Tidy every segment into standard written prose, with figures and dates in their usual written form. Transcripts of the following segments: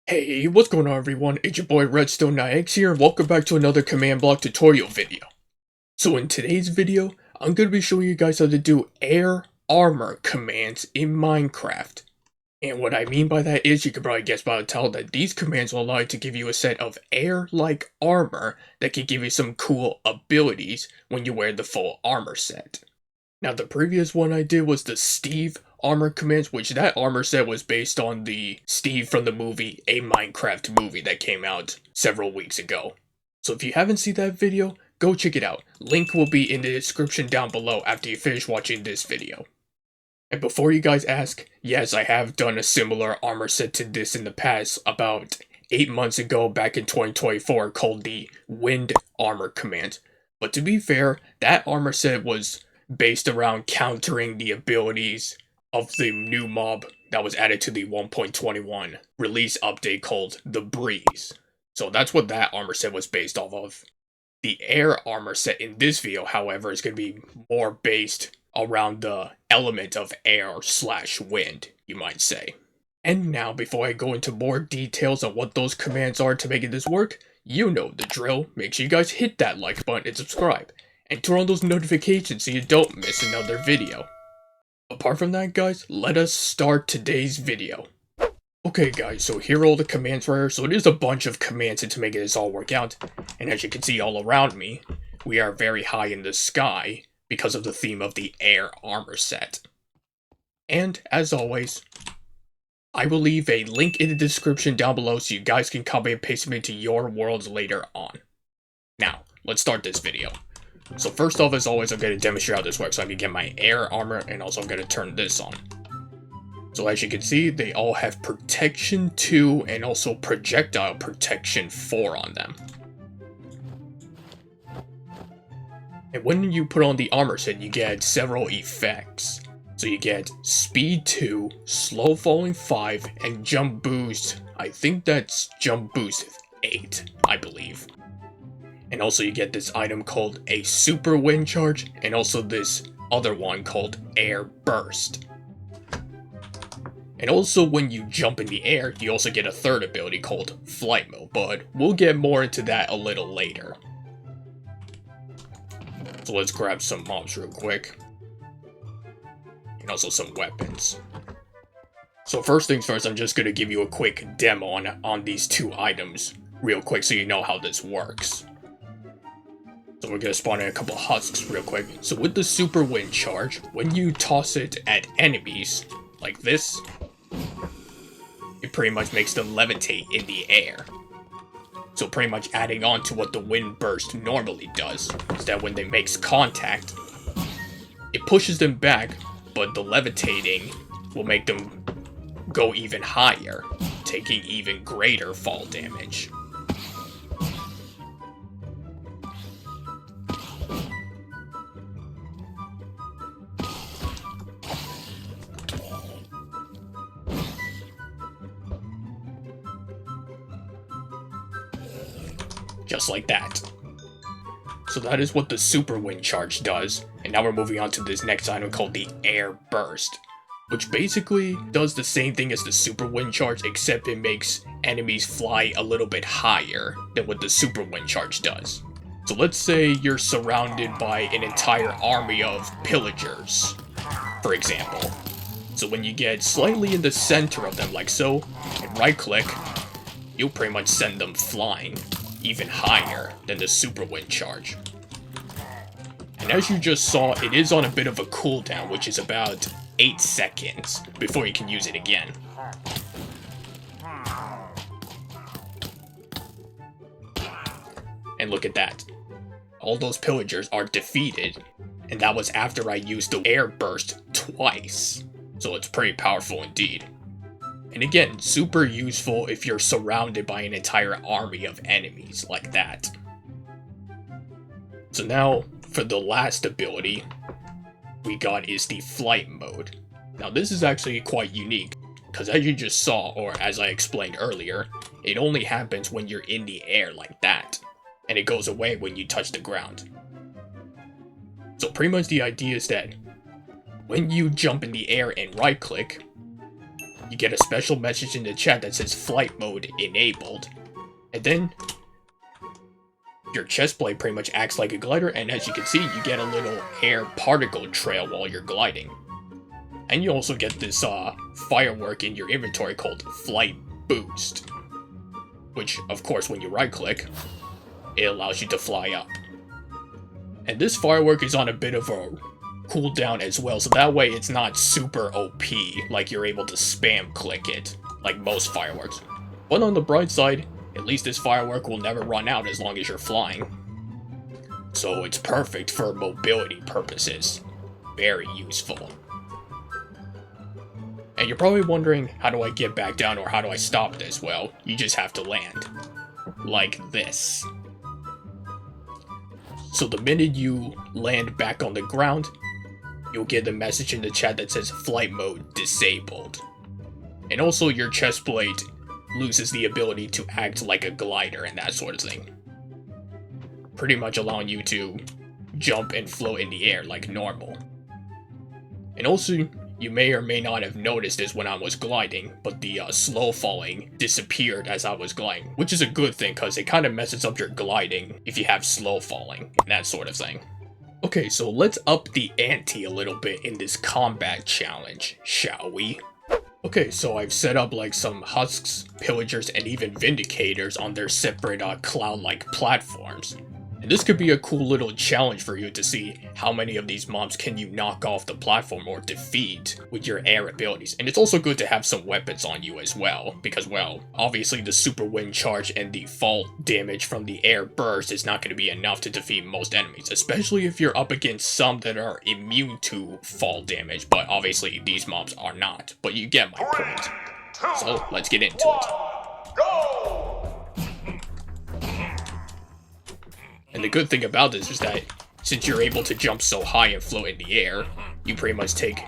Hey, what's going on everyone? It's your boy Redstone9X here, and welcome back to another command block tutorial video. So in today's video, I'm going to be showing you guys how to do air armor commands in Minecraft. And what I mean by that is, you can probably guess by the title that these commands will allow you to give you a set of air-like armor that can give you some cool abilities when you wear the full armor set. Now the previous one I did was the Steve armor commands, which that armor set was based on the Steve from the movie, a Minecraft movie that came out several weeks ago. So if you haven't seen that video, go check it out. Link will be in the description down below after you finish watching this video. And before you guys ask, yes, I have done a similar armor set to this in the past about 8 months ago back in 2024 called the Wind armor command. But to be fair, that armor set was based around countering the abilities of the new mob that was added to the 1.21 release update called the Breeze. So that's what that armor set was based off of. The air armor set in this video, however, is going to be more based around the element of air/wind, you might say. And now, before I go into more details on what those commands are to make this work, you know the drill. Make sure you guys hit that like button and subscribe. And turn on those notifications so you don't miss another video. Apart from that, guys, let us start today's video. Okay guys, so here are all the commands right here. So it is a bunch of commands to make this all work out. And as you can see all around me, we are very high in the sky because of the theme of the air armor set. And as always, I will leave a link in the description down below so you guys can copy and paste them into your worlds later on. Now, let's start this video. So first off, as always, I'm going to demonstrate how this works. So I'm going to get my air armor, and also I'm going to turn this on. So as you can see, they all have protection 2 and also projectile protection 4 on them. And when you put on the armor set, you get several effects. So you get speed 2, slow falling 5, and jump boost. I think that's jump boost 8, I believe. And also you get this item called a super wind charge, and also this other one called air burst. And also when you jump in the air, you also get a third ability called flight mode, but we'll get more into that a little later. So let's grab some mobs real quick. And also some weapons. So first things first, I'm just going to give you a quick demo on these two items real quick so you know how this works. So we're going to spawn in a couple husks real quick. So with the super wind charge, when you toss it at enemies, like this, it pretty much makes them levitate in the air. So pretty much adding on to what the wind burst normally does, is that when they make contact, it pushes them back, but the levitating will make them go even higher, taking even greater fall damage. Just like that. So that is what the super wind charge does, and now we're moving on to this next item called the air burst, which basically does the same thing as the super wind charge, except it makes enemies fly a little bit higher than what the super wind charge does. So let's say you're surrounded by an entire army of pillagers, for example. So when you get slightly in the center of them like so, and right click, you'll pretty much send them flying even higher than the super wind charge. And as you just saw, it is on a bit of a cooldown, which is about 8 seconds before you can use it again. And look at that. All those pillagers are defeated, and that was after I used the air burst twice. So it's pretty powerful indeed. And again, super useful if you're surrounded by an entire army of enemies like that. So now, for the last ability we got is the flight mode. Now this is actually quite unique, because as you just saw, or as I explained earlier, it only happens when you're in the air like that, and it goes away when you touch the ground. So pretty much the idea is that when you jump in the air and right click, you get a special message in the chat that says flight mode enabled. And then your chest plate pretty much acts like a glider, and as you can see, you get a little air particle trail while you're gliding. And you also get this firework in your inventory called Flight Boost, which, of course, when you right-click, it allows you to fly up. And this firework is on a bit of a cooldown as well, so that way it's not super OP, like you're able to spam click it, like most fireworks. But on the bright side, at least this firework will never run out as long as you're flying. So it's perfect for mobility purposes. Very useful. And you're probably wondering, how do I get back down or how do I stop this? Well, you just have to land. Like this. So the minute you land back on the ground, you'll get the message in the chat that says flight mode disabled. And also your chest plate loses the ability to act like a glider and that sort of thing. Pretty much allowing you to jump and float in the air like normal. And also, you may or may not have noticed this when I was gliding, but the slow falling disappeared as I was gliding, which is a good thing because it kind of messes up your gliding if you have slow falling and that sort of thing. Okay, so let's up the ante a little bit in this combat challenge, shall we? Okay, so I've set up like some husks, pillagers, and even vindicators on their separate cloud-like platforms. And this could be a cool little challenge for you to see how many of these mobs can you knock off the platform or defeat with your air abilities. And it's also good to have some weapons on you as well, because, well, obviously the super wind charge and the fall damage from the air burst is not going to be enough to defeat most enemies, especially if you're up against some that are immune to fall damage, but obviously these mobs are not. But you get my point. So let's get into it. Go! And the good thing about this is that since you're able to jump so high and float in the air, you pretty much take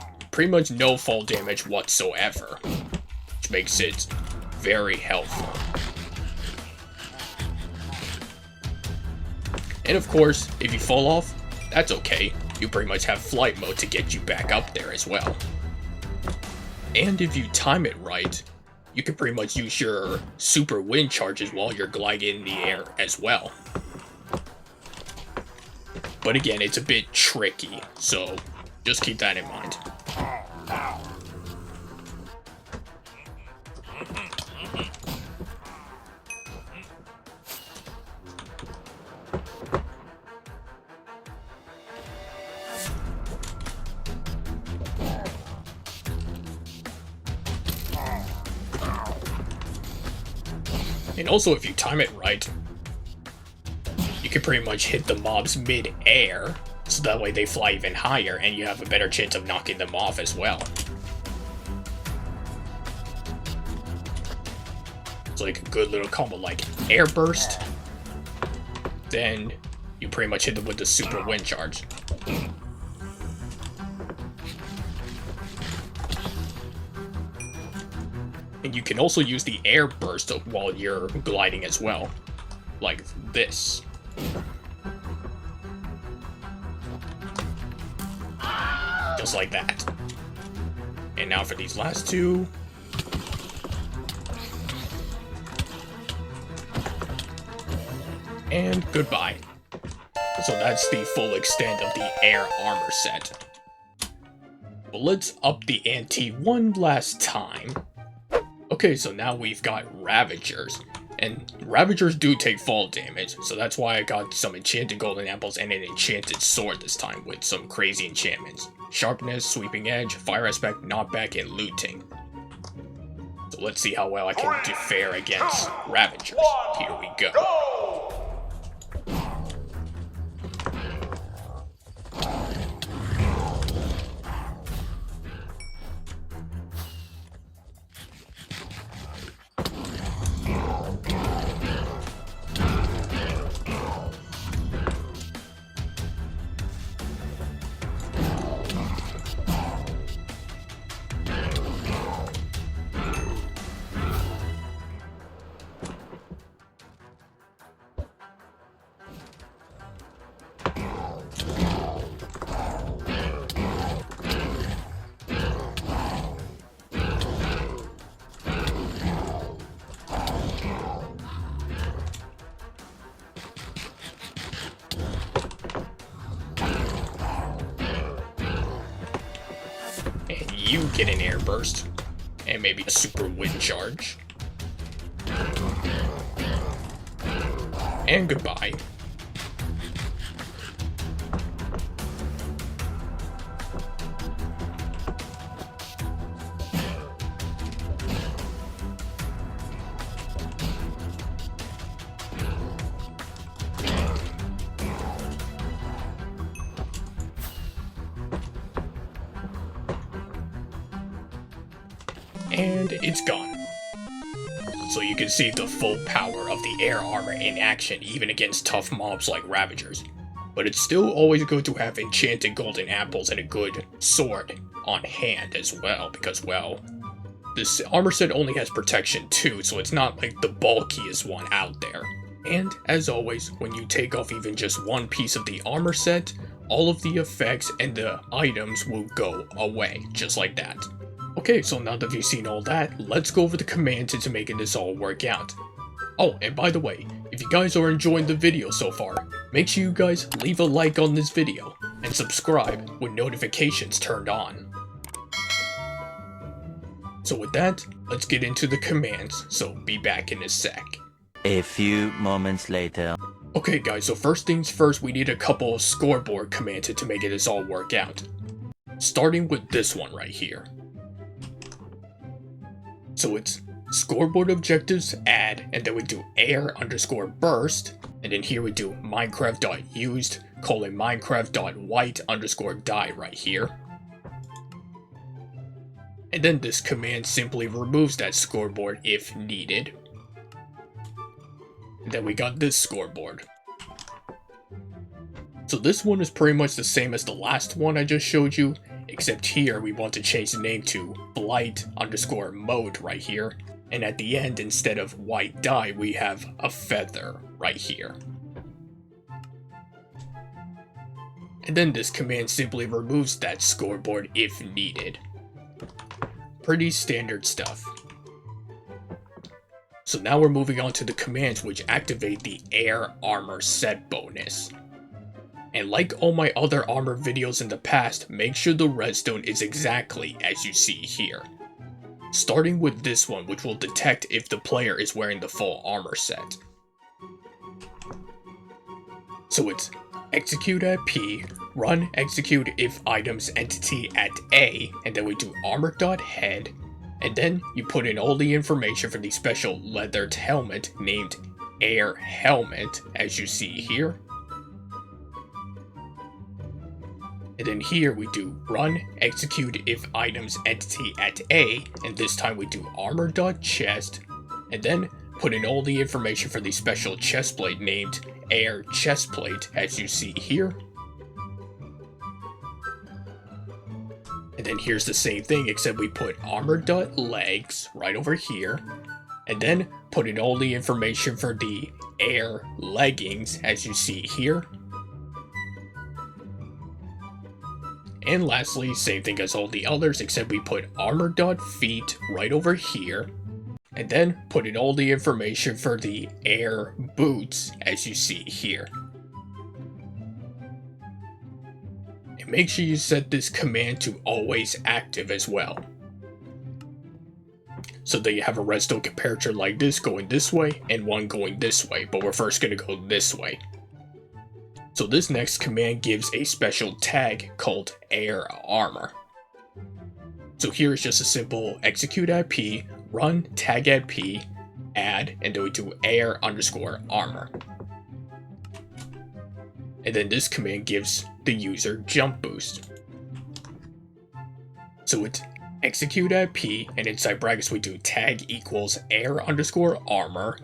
no fall damage whatsoever, which makes it very helpful. And of course, if you fall off, that's okay. You pretty much have flight mode to get you back up there as well. And if you time it right, you can pretty much use your super wind charges while you're gliding in the air as well. But again, it's a bit tricky, so just keep that in mind. And also, if you time it right, you can pretty much hit the mobs mid-air, so that way they fly even higher, and you have a better chance of knocking them off as well. It's like a good little combo, like air burst, then you pretty much hit them with the super wind charge. And you can also use the air burst while you're gliding as well, like this. Just like that. And now for these last two. And goodbye. So that's the full extent of the air armor set. But let's up the ante one last time. Okay, so now we've got Ravagers. And Ravagers do take fall damage, so that's why I got some enchanted golden apples and an enchanted sword this time with some crazy enchantments. Sharpness, sweeping edge, fire aspect, knockback, and looting. So let's see how well I can fare against Ravagers. Here we go. you get an air burst, and maybe a super wind charge. And goodbye. And it's gone. So you can see the full power of the air armor in action even against tough mobs like Ravagers. But it's still always good to have enchanted golden apples and a good sword on hand as well, because, well, this armor set only has protection 2, so it's not like the bulkiest one out there. And as always, when you take off even just one piece of the armor set, all of the effects and the items will go away, just like that. Okay, so now that you've seen all that, let's go over the commands into making this all work out. Oh, and by the way, if you guys are enjoying the video so far, make sure you guys leave a like on this video, and subscribe with notifications turned on. So with that, let's get into the commands, so be back in a sec. A few moments later. Okay guys, so first things first, we need a couple of scoreboard commands to make this all work out. Starting with this one right here. So it's scoreboard objectives add, and then we do air_burst, and then here we do minecraft.used :minecraft.white_die right here. And then this command simply removes that scoreboard if needed. And then we got this scoreboard. So this one is pretty much the same as the last one I just showed you, except here we want to change the name to blight_mode right here, and at the end, instead of white die, we have a feather right here. And then this command simply removes that scoreboard if needed. Pretty standard stuff. So now we're moving on to the commands which activate the air armor set bonus. And like all my other armor videos in the past, make sure the redstone is exactly as you see here. Starting with this one, which will detect if the player is wearing the full armor set. So it's execute at P, run execute if items entity at A, and then we do armor.head, and then you put in all the information for the special leathered helmet named Air Helmet, as you see here. And then here we do run execute if items entity at A, and this time we do armor.chest, and then put in all the information for the special chestplate named Air Chestplate, as you see here. And then here's the same thing, except we put armor.legs right over here, and then put in all the information for the Air Leggings, as you see here. And lastly, same thing as all the others, except we put armor.feet right over here, and then put in all the information for the air boots, as you see here. And make sure you set this command to always active as well. So that you have a redstone comparator like this going this way, and one going this way, but we're first going to go this way. So this next command gives a special tag called air armor. So here is just a simple execute at P, run tag at P, add, and then we do air_armor. And then this command gives the user jump boost. So it's execute at P, and inside brackets we do tag equals air_armor,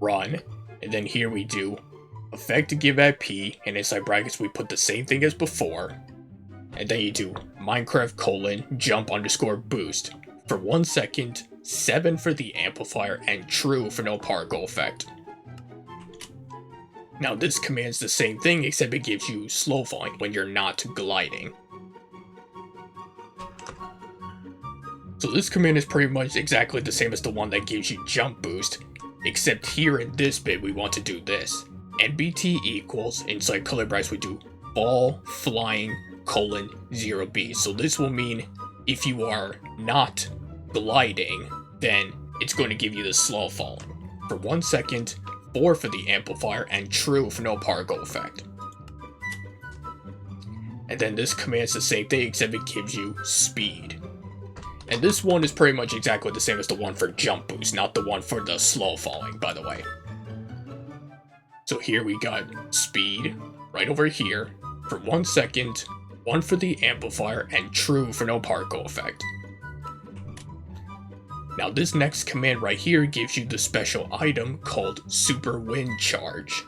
run, and then here we do effect to give at P, and inside brackets we put the same thing as before, and then you do Minecraft : jump_boost for 1 second, 7 for the amplifier, and true for no particle effect. Now this command's the same thing, except it gives you slow falling when you're not gliding. So this command is pretty much exactly the same as the one that gives you jump boost, except here in this bit we want to do this. NBT equals, inside color brackets we do ball flying : 0B. So this will mean if you are not gliding, then it's going to give you the slow falling for 1 second, 4 for the amplifier, and true for no particle effect. And then this command's the same thing, except it gives you speed. And this one is pretty much exactly the same as the one for jump boost, not the one for the slow falling, by the way. So here we got speed, right over here, for 1 second, 1 for the amplifier, and true for no particle effect. Now this next command right here gives you the special item called Super Wind Charge.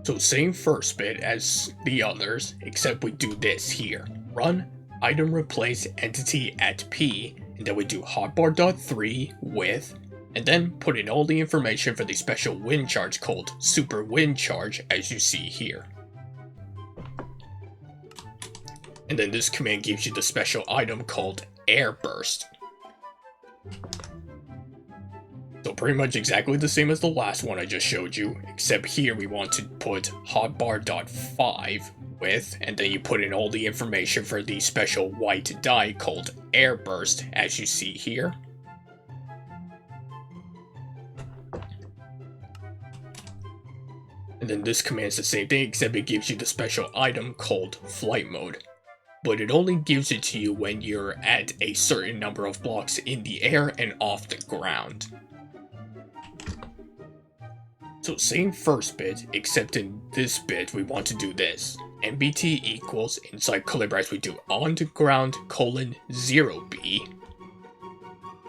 So same first bit as the others, except we do this here. Run item replace entity at P, and then we do hotbar.3 with, and then put in all the information for the special wind charge called Super Wind Charge, as you see here. And then this command gives you the special item called Air Burst. So pretty much exactly the same as the last one I just showed you, except here we want to put hotbar.5 with, and then you put in all the information for the special white die called Air Burst, as you see here. And then this command is the same thing, except it gives you the special item called Flight Mode. But it only gives it to you when you're at a certain number of blocks in the air and off the ground. So same first bit, except in this bit we want to do this. MBT equals, inside curly brackets we do on the ground : 0B.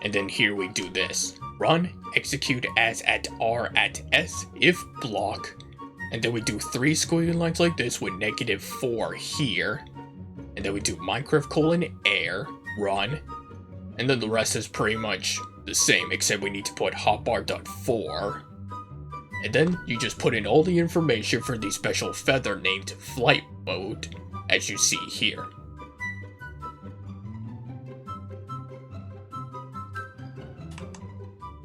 And then here we do this. Run, execute as at R at S if block. And then we do 3 squiggly lines like this with -4 here. And then we do Minecraft : air, run. And then the rest is pretty much the same, except we need to put hotbar.4. And then you just put in all the information for the special feather named Flight Mode, as you see here.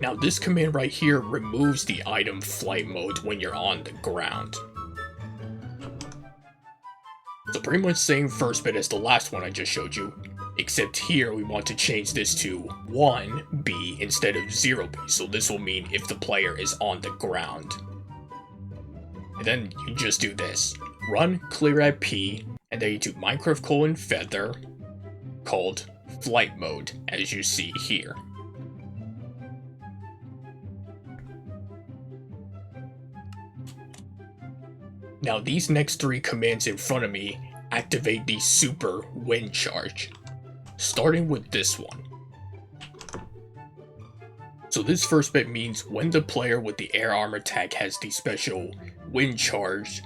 Now this command right here removes the item Flight Mode when you're on the ground. So pretty much same first bit as the last one I just showed you, except here we want to change this to 1B instead of 0B, so this will mean if the player is on the ground. And then you just do this. Run clear at P, and then you do Minecraft : feather called Flight Mode, as you see here. Now these next 3 commands in front of me activate the Super Wind Charge, starting with this one. So this first bit means when the player with the air armor tag has the special wind charge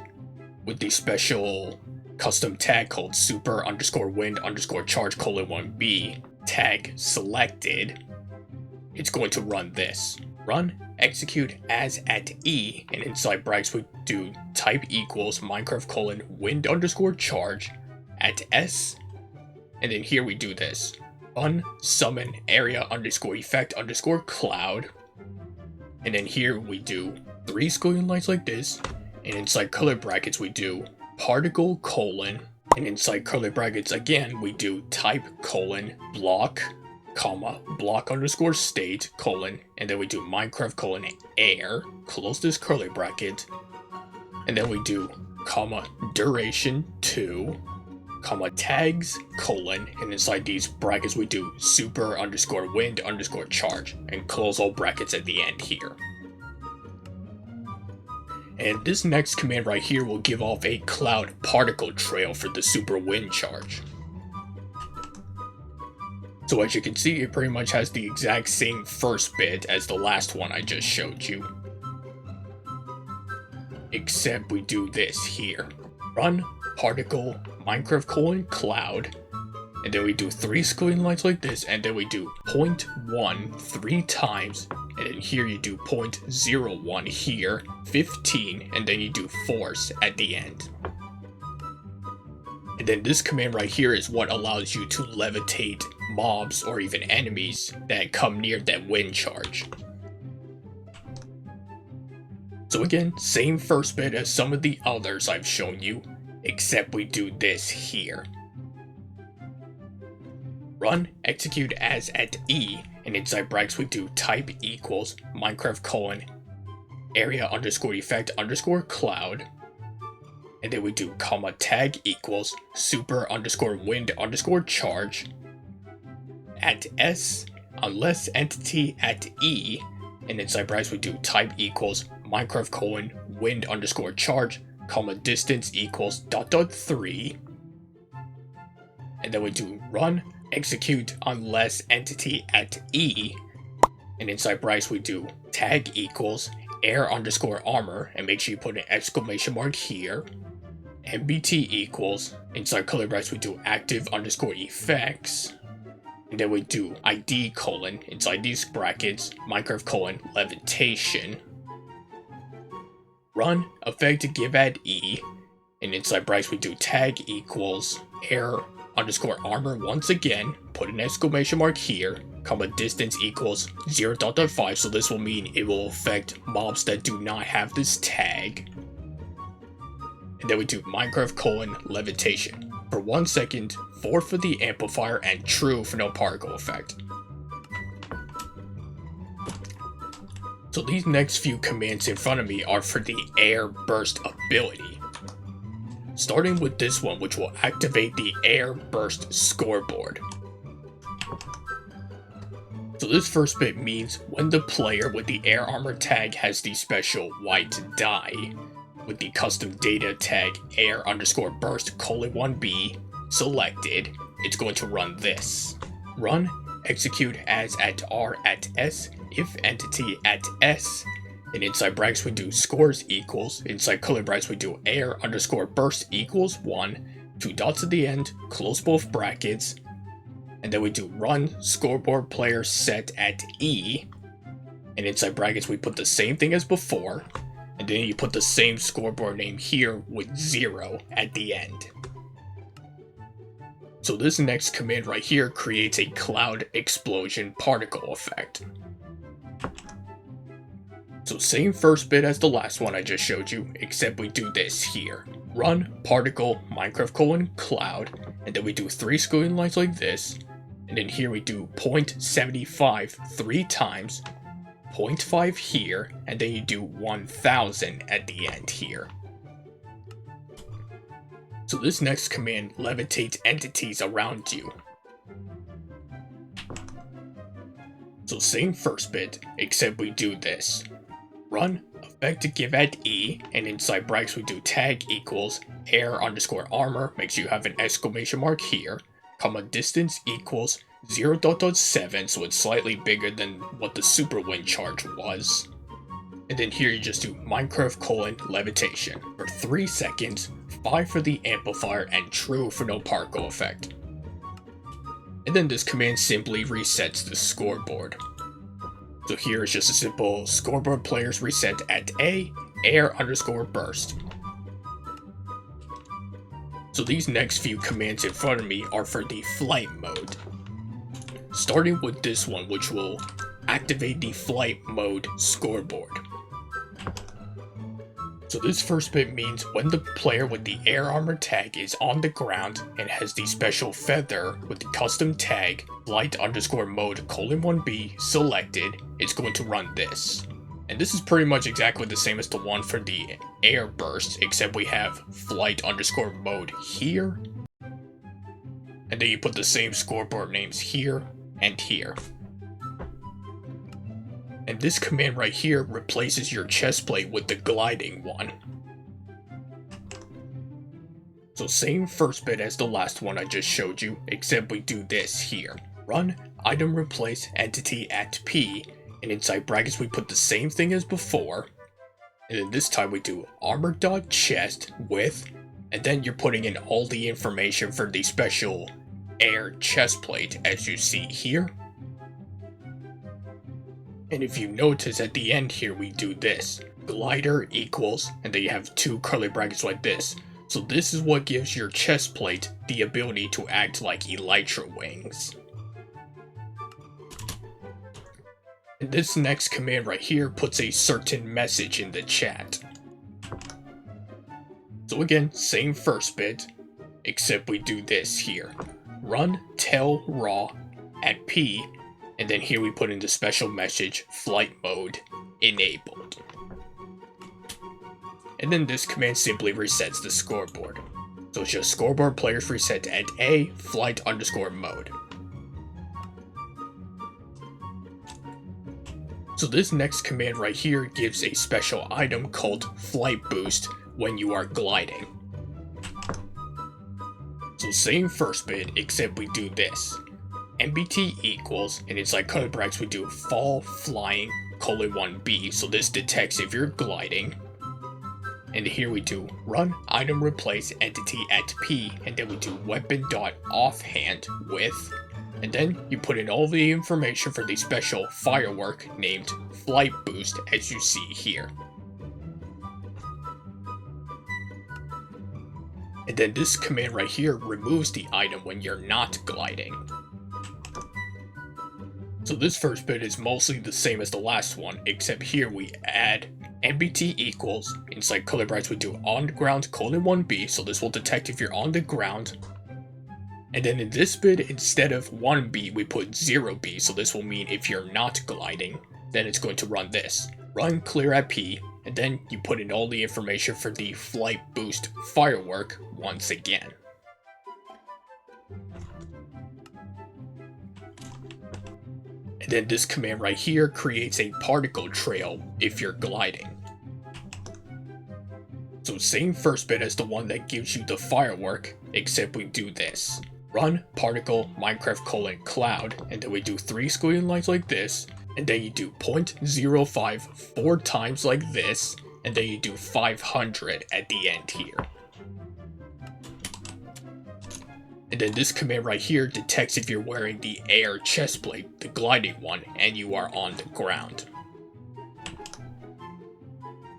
with the special custom tag called super_wind_charge:1B tag selected, it's going to run this. Run, execute as at E, and inside brackets we do type equals Minecraft : wind_charge at S, and then here we do this. Run, summon area_effect_cloud, and then here we do 3 squiggly lines like this, and inside curly brackets we do particle : and inside curly brackets again we do type : block, block_state : and then we do Minecraft : air, close this curly bracket, and then we do duration 2, tags : and inside these brackets we do super_wind_charge, and close all brackets at the end here. And this next command right here will give off a cloud particle trail for the Super Wind Charge. So as you can see, it pretty much has the exact same first bit as the last one I just showed you. Except we do this here. Run particle Minecraft : cloud, and then we do 3 squiggly lines like this, and then we do 0.1 3 times, and then here you do 0.01 here, 15, and then you do force at the end. And then this command right here is what allows you to levitate mobs or even enemies that come near that wind charge. So again, same first bit as some of the others I've shown you, except we do this here. run execute as at E, and inside brackets we do type equals Minecraft colon area underscore effect underscore cloud, and then we do comma tag equals super underscore wind underscore charge at S unless entity at E, and inside brackets we do type equals Minecraft colon wind underscore charge comma distance equals dot dot 3, and then we do run execute unless entity at E, and inside brackets we do tag equals air underscore armor, and make sure you put an exclamation mark here, MBT equals, inside curly brackets we do active underscore effects, and then we do ID colon, inside these brackets, Minecraft colon levitation, run effect to give at E, and inside brackets we do tag equals air underscore armor once again, put an exclamation mark here, comma distance equals 0.5, so this will mean it will affect mobs that do not have this tag. And then we do Minecraft colon levitation for 1 second, 4 for the amplifier, and true for no particle effect. So these next few commands in front of me are for the air burst ability. Starting with this one, which will activate the air burst scoreboard. So this first bit means when the player with the air armor tag has the special white die with the custom data tag air underscore burst colon 1b selected, it's going to run this. Run execute as at R at S if entity at S, and inside brackets we do scores equals, inside curly brackets we do air underscore burst equals 1, 2 dots at the end, close both brackets, and then we do run scoreboard player set at E, and inside brackets we put the same thing as before, and then you put the same scoreboard name here with 0 at the end. So this next command right here creates a cloud explosion particle effect. So same first bit as the last one I just showed you, except we do this here. Run particle Minecraft colon cloud, and then we do 3 squiggly lines like this, and then here we do 0.75 3 times, 0.5 here, and then you do 1000 at the end here. So this next command levitates entities around you. So same first bit, except we do this. Run effect to give at E, and inside brackets we do tag equals air underscore armor, make sure you have an exclamation mark here, comma distance equals 0.7, so it's slightly bigger than what the super wind charge was. And then here you just do Minecraft colon levitation for 3 seconds, 5 for the amplifier, and true for no particle effect. And then this command simply resets the scoreboard. So here is just a simple scoreboard players reset at A, air underscore burst. So these next few commands in front of me are for the flight mode. Starting with this one, which will activate the flight mode scoreboard. So this first bit means when the player with the air armor tag is on the ground and has the special feather with the custom tag flight underscore mode colon 1b selected, it's going to run this. And this is pretty much exactly the same as the one for the air burst, except we have flight underscore mode here, and then you put the same scoreboard names here and here. And this command right here replaces your chest plate with the gliding one. So same first bit as the last one I just showed you, except we do this here. Run item replace entity at P, and inside brackets we put the same thing as before, and then this time we do armor.chest with, and then you're putting in all the information for the special air chest plate as you see here. And if you notice at the end here we do this, glider equals, and then you have 2 curly brackets like this. So this is what gives your chest plate the ability to act like elytra wings. And this next command right here puts a certain message in the chat. So again, same first bit, except we do this here. run tail raw at P, and then here we put in the special message flight mode enabled. And then this command simply resets the scoreboard. So it's just scoreboard players reset at A flight underscore mode. So this next command right here gives a special item called flight boost when you are gliding. So same first bit, except we do this. MBT equals, and inside curly brackets we do fall flying :1B, so this detects if you're gliding. And here we do run item replace entity at P, and then we do weapon.offhand with, and then you put in all the information for the special firework named flight boost as you see here. And then this command right here removes the item when you're not gliding. So this first bit is mostly the same as the last one, except here we add MBT equals, inside curly brackets we do on the ground :1B, so this will detect if you're on the ground. And then in this bit, instead of 1B, we put 0B, so this will mean if you're not gliding, then it's going to run this. Run clear at P, and then you put in all the information for the flight boost firework once again. And then this command right here creates a particle trail if you're gliding. So same first bit as the one that gives you the firework, except we do this. Run particle Minecraft :cloud, and then we do 3 squiggly lines like this, and then you do 0.05 4 times like this, and then you do 500 at the end here. And then this command right here detects if you're wearing the air chest plate, the gliding one, and you are on the ground.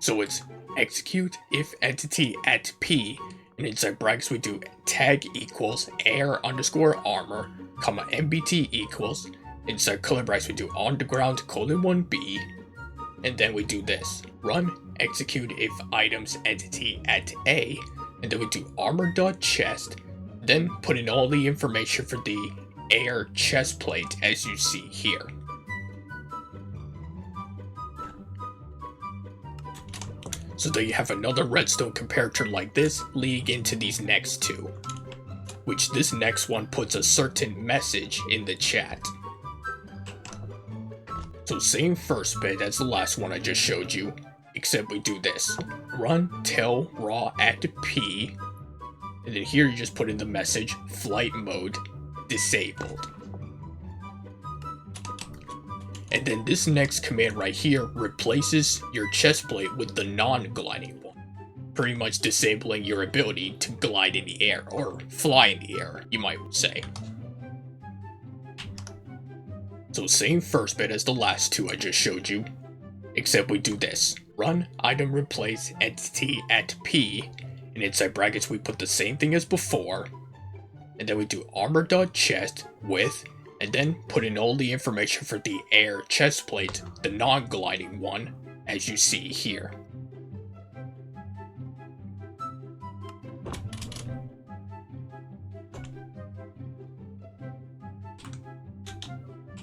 So it's execute if entity at P, and inside brackets we do tag equals air underscore armor, comma MBT equals, inside curly brackets we do on the ground :1B, and then we do this. Run execute if items entity at A, and then we do armor.chest, then put in all the information for the air chest plate as you see here. So there you have another redstone comparator like this leading into these next two, which this next one puts a certain message in the chat. So same first bit as the last one I just showed you, except we do this. Run tail raw at P, and then here you just put in the message flight mode disabled. And then this next command right here replaces your chest plate with the non-gliding one, pretty much disabling your ability to glide in the air, or fly in the air, you might say. So same first bit as the last two I just showed you, except we do this. Run item replace entity at P, and inside brackets we put the same thing as before, and then we do armor.chest with, and then put in all the information for the air chest plate, the non-gliding one, as you see here.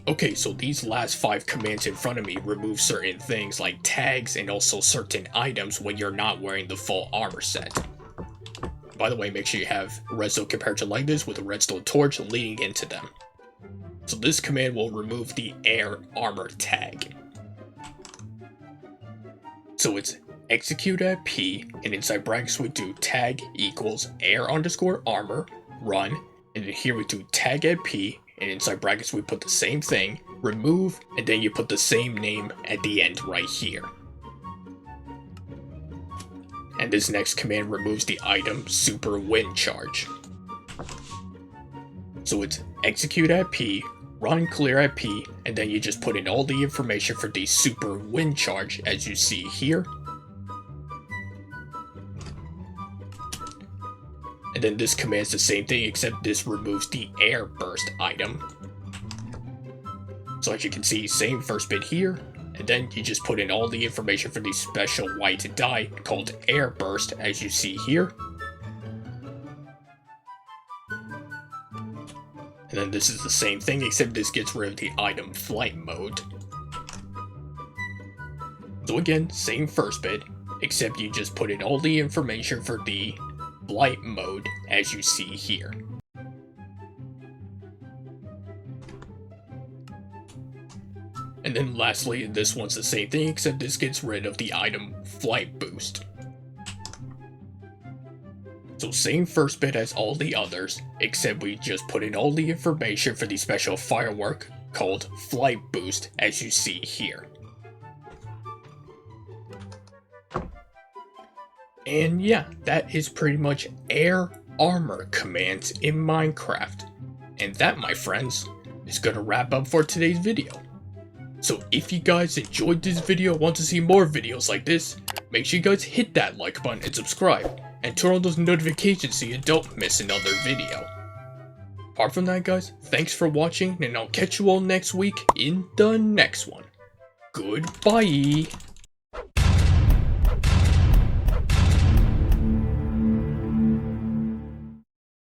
Okay, so these last 5 commands in front of me remove certain things like tags and also certain items when you're not wearing the full armor set. By the way, make sure you have a redstone comparator like this with a redstone torch leading into them. So this command will remove the air armor tag. So it's execute at P, and inside brackets we do tag equals air underscore armor, run, and then here we do tag at P, and inside brackets we put the same thing, remove, and then you put the same name at the end right here. And this next command removes the item super wind charge. So it's execute at P, run clear at P, and then you just put in all the information for the super wind charge as you see here. And then this command's the same thing, except this removes the air burst item. So as you can see, same first bit here, and then you just put in all the information for the special white dye called air burst as you see here. And then this is the same thing, except this gets rid of the item flight mode. So again, same first bit, except you just put in all the information for the flight mode as you see here. And then lastly, this one's the same thing, except this gets rid of the item flight boost. So same first bit as all the others, except we just put in all the information for the special firework called Flight Boost as you see here. And yeah, that is pretty much air armor commands in Minecraft. And that, my friends, is gonna wrap up for today's video. So if you guys enjoyed this video, want to see more videos like this, make sure you guys hit that like button and subscribe, and turn on those notifications so you don't miss another video. Apart from that, guys, thanks for watching, and I'll catch you all next week in the next one. Goodbye!